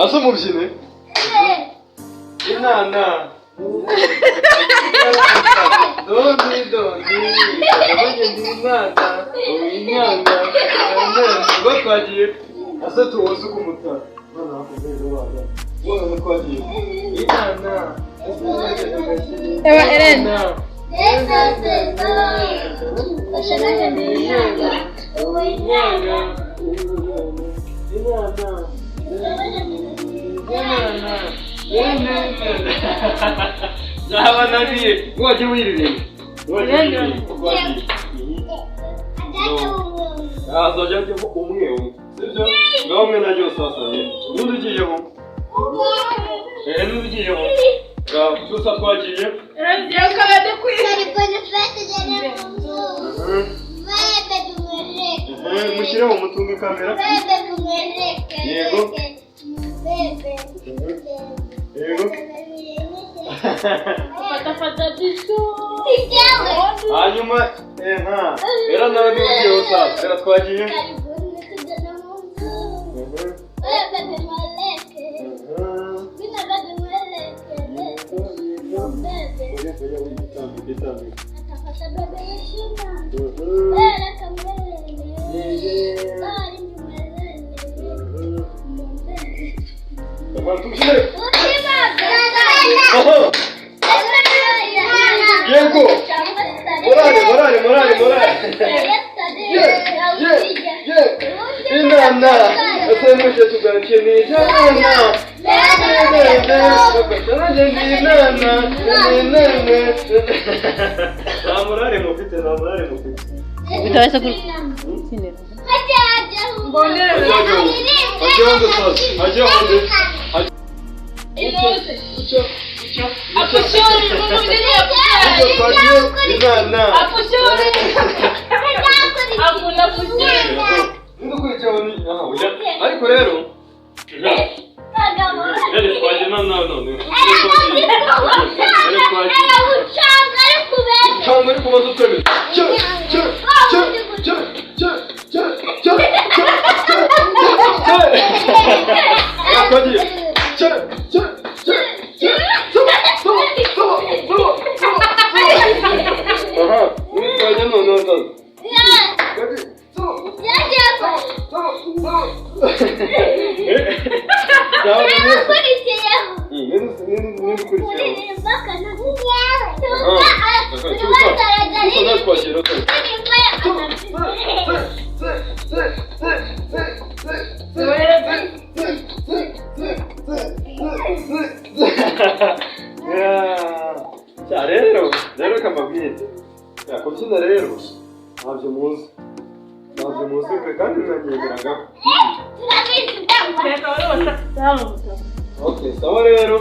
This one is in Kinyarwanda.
Asa umubyine? Inana. Doni. Abanye ndi inana. Inana. Ngo twagiye. Asa tuwoze kumutara. Bana bakomeze bana. Wowe twagiye. Inana. Ewa Elena. Java nani? Waje wirire. Ah, zoja je umwe umwe. Sibyo? Ngaho mwe najyo sasa ye. Ubundi ugiyeho. N'ugiyeho. Ngaho tusa twagiye. Yakabade kwira. Mushyire mu mutunga kamera. Yego. Yego. Fata disso. Hanyuma era nawe n'ugiyeho sasa. Era twagiye. Yego. Morale. Inana. Ese muje tugakeneye Inana. Namurare mufite. Bitaweza sinema. Mbonera. Ajongo sasa. Ajongo. Apushori, Inana. Apushori. Akuna pushori. Ndukurikiye ni oya. Ariko rero. Ele twaje no. Changa ari kubaza utweme. Rero kamabwite. Kubyina rero ntabyo muzi kandi mwanyegeraga. Okay, sawa rero.